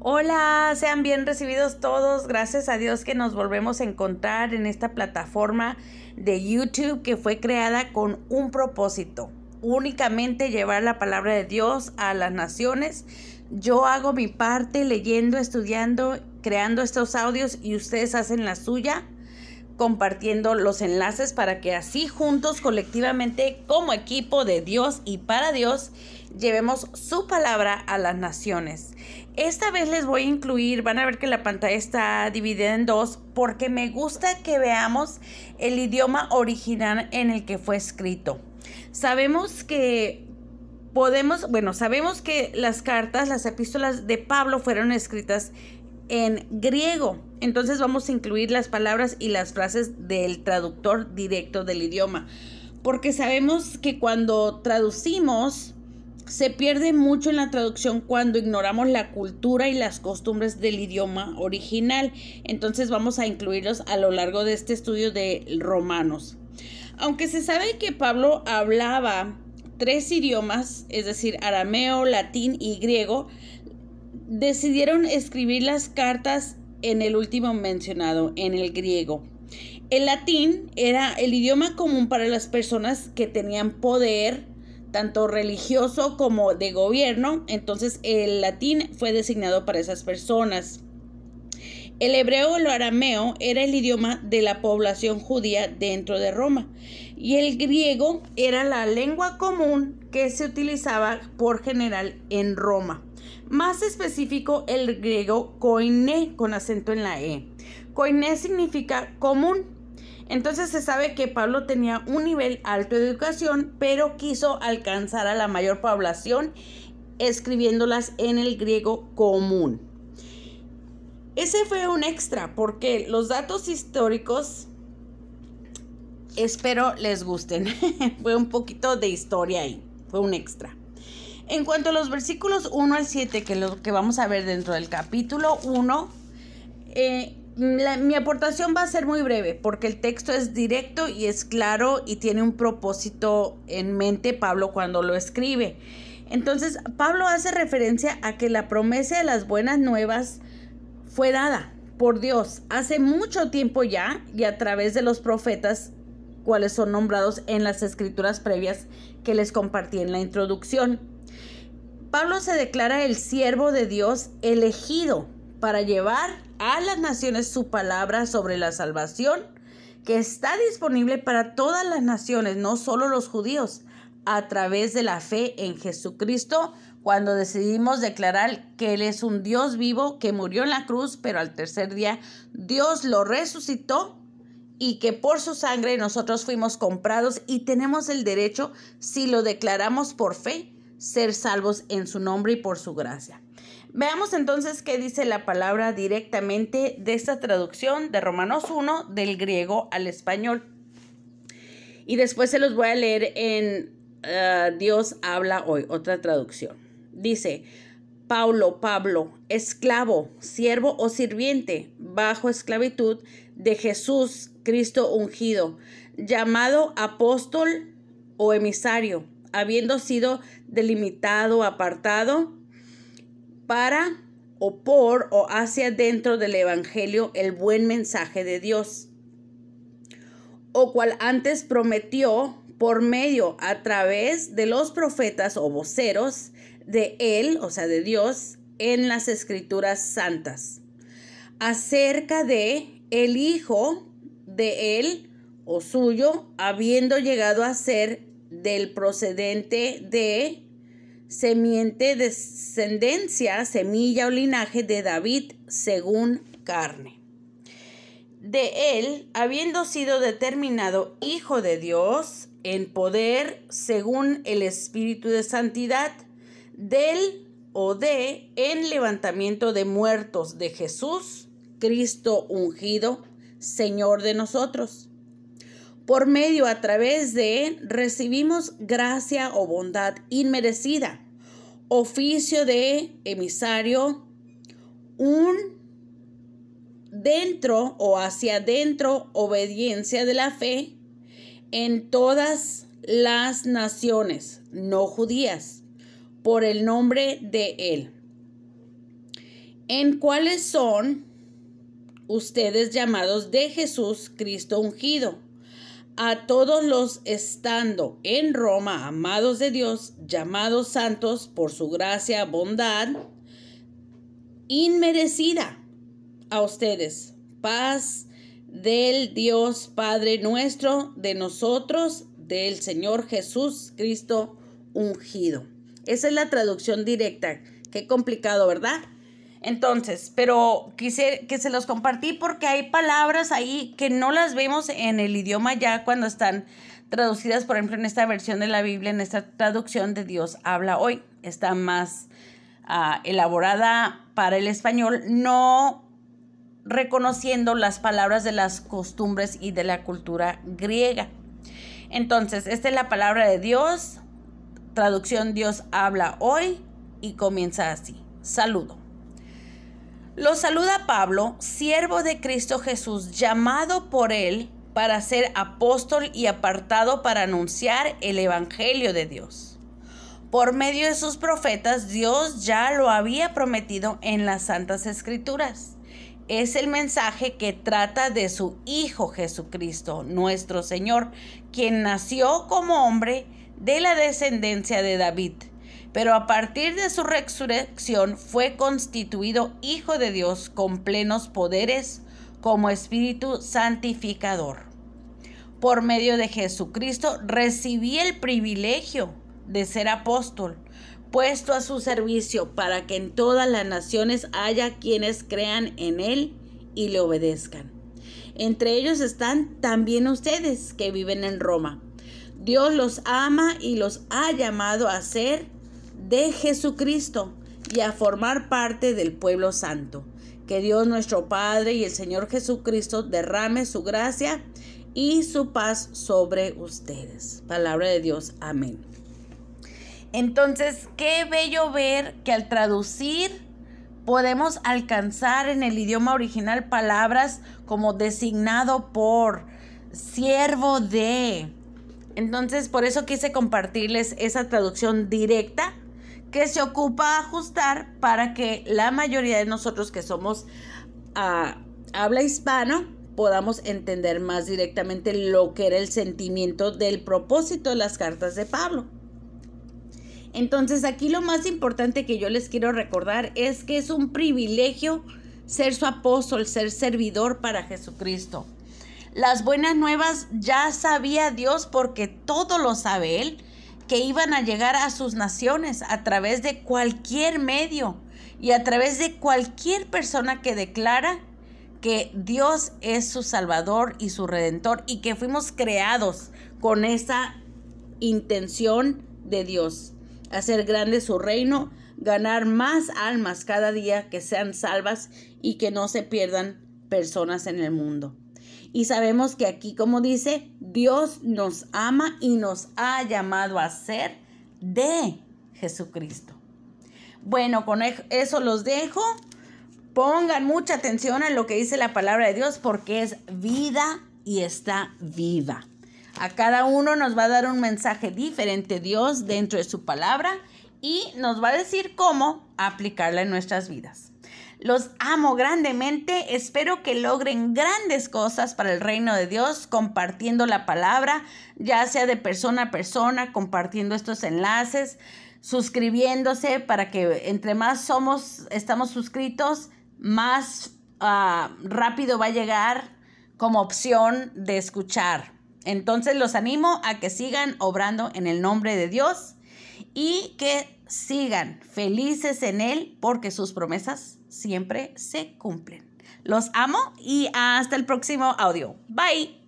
Hola, sean bien recibidos todos. Gracias a Dios que nos volvemos a encontrar en esta plataforma de YouTube que fue creada con un propósito, únicamente llevar la palabra de Dios a las naciones. Yo hago mi parte leyendo, estudiando, creando estos audios y ustedes hacen la suya, compartiendo los enlaces para que así juntos, colectivamente, como equipo de Dios y para Dios, llevemos su palabra a las naciones. Esta vez les voy a incluir, van a ver que la pantalla está dividida en dos, porque me gusta que veamos el idioma original en el que fue escrito. Sabemos que las cartas, las epístolas de Pablo fueron escritas en griego. Entonces vamos a incluir las palabras y las frases del traductor directo del idioma, porque sabemos que cuando traducimos se pierde mucho en la traducción cuando ignoramos la cultura y las costumbres del idioma original. Entonces vamos a incluirlos a lo largo de este estudio de Romanos. Aunque se sabe que Pablo hablaba 3 idiomas, es decir, arameo, latín y griego, decidieron escribir las cartas en el último mencionado, en el griego. El latín era el idioma común para las personas que tenían poder, tanto religioso como de gobierno. Entonces el latín fue designado para esas personas. El hebreo o el arameo era el idioma de la población judía dentro de Roma. Y el griego era la lengua común que se utilizaba por general en Roma. Más específico, el griego koiné, con acento en la E. Koiné significa común. Entonces se sabe que Pablo tenía un nivel alto de educación, pero quiso alcanzar a la mayor población escribiéndolas en el griego común. Ese fue un extra, porque los datos históricos espero les gusten. Fue un poquito de historia ahí, fue un extra. En cuanto a los versículos 1 al 7, que es lo que vamos a ver dentro del capítulo 1, mi aportación va a ser muy breve, porque el texto es directo y es claro y tiene un propósito en mente Pablo cuando lo escribe. Entonces, Pablo hace referencia a que la promesa de las buenas nuevas fue dada por Dios hace mucho tiempo ya y a través de los profetas, cuales son nombrados en las escrituras previas que les compartí en la introducción. Pablo se declara el siervo de Dios elegido para llevar a las naciones su palabra sobre la salvación que está disponible para todas las naciones, no solo los judíos, a través de la fe en Jesucristo, cuando decidimos declarar que Él es un Dios vivo que murió en la cruz, pero al tercer día Dios lo resucitó y que por su sangre nosotros fuimos comprados y tenemos el derecho, si lo declaramos por fe, ser salvos en su nombre y por su gracia. Veamos entonces qué dice la palabra directamente de esta traducción de Romanos 1 del griego al español. Y después se los voy a leer en Dios habla hoy, otra traducción. Dice: Pablo, esclavo, siervo o sirviente, bajo esclavitud de Jesús Cristo ungido, llamado apóstol o emisario, habiendo sido delimitado, apartado para o por o hacia dentro del evangelio el buen mensaje de Dios, o cual antes prometió por medio a través de los profetas o voceros de él, o sea de Dios, en las escrituras santas, acerca de el hijo de él o suyo, habiendo llegado a ser del procedente de semiente, descendencia, semilla o linaje de David según carne. De él, habiendo sido determinado hijo de Dios en poder según el Espíritu de santidad, del o de en levantamiento de muertos de Jesús, Cristo ungido, Señor de nosotros. Por medio, a través de, recibimos gracia o bondad inmerecida, oficio de emisario, un dentro o hacia adentro, obediencia de la fe en todas las naciones no judías, por el nombre de él. en cuáles son ustedes llamados de Jesús Cristo ungido, a todos los estando en Roma, amados de Dios, llamados santos por su gracia, bondad inmerecida, a ustedes, paz del Dios Padre nuestro, de nosotros, del Señor Jesús Cristo ungido. Esa es la traducción directa. Qué complicado, ¿verdad? Entonces, pero quise que se los compartí porque hay palabras ahí que no las vemos en el idioma ya cuando están traducidas, por ejemplo, en esta versión de la Biblia, en esta traducción de Dios habla hoy. Está más elaborada para el español, no reconociendo las palabras de las costumbres y de la cultura griega. Entonces, esta es la palabra de Dios, traducción Dios habla hoy, y comienza así. Saludo. Los saluda Pablo, siervo de Cristo Jesús, llamado por él para ser apóstol y apartado para anunciar el evangelio de Dios. Por medio de sus profetas, Dios ya lo había prometido en las Santas Escrituras. Es el mensaje que trata de su Hijo Jesucristo, nuestro Señor, quien nació como hombre de la descendencia de David, pero a partir de su resurrección fue constituido Hijo de Dios con plenos poderes como Espíritu Santificador. Por medio de Jesucristo recibí el privilegio de ser apóstol, puesto a su servicio para que en todas las naciones haya quienes crean en él y le obedezcan. Entre ellos están también ustedes que viven en Roma. Dios los ama y los ha llamado a ser de Jesucristo y a formar parte del pueblo santo. Que Dios nuestro Padre y el Señor Jesucristo derrame su gracia y su paz sobre ustedes. Palabra de Dios. Amén. Entonces, qué bello ver que al traducir podemos alcanzar en el idioma original palabras como designado por, siervo de. Entonces, por eso quise compartirles esa traducción directa que se ocupa ajustar para que la mayoría de nosotros que somos habla hispano podamos entender más directamente lo que era el sentimiento del propósito de las cartas de Pablo. Entonces, aquí lo más importante que yo les quiero recordar es que es un privilegio ser su apóstol, ser servidor para Jesucristo. Las buenas nuevas ya sabía Dios, porque todo lo sabe Él, que iban a llegar a sus naciones a través de cualquier medio y a través de cualquier persona que declara que Dios es su Salvador y su Redentor, y que fuimos creados con esa intención de Dios. Hacer grande su reino, ganar más almas cada día que sean salvas y que no se pierdan personas en el mundo. Y sabemos que aquí, como dice, Dios nos ama y nos ha llamado a ser de Jesucristo. Bueno, con eso los dejo. Pongan mucha atención a lo que dice la palabra de Dios, porque es vida y está viva. A cada uno nos va a dar un mensaje diferente Dios dentro de su palabra y nos va a decir cómo aplicarla en nuestras vidas. Los amo grandemente, espero que logren grandes cosas para el reino de Dios compartiendo la palabra, ya sea de persona a persona, compartiendo estos enlaces, suscribiéndose para que entre más estamos suscritos, más rápido va a llegar como opción de escuchar. Entonces los animo a que sigan obrando en el nombre de Dios y que sigan felices en Él, porque sus promesas siempre se cumplen. Los amo y hasta el próximo audio. Bye.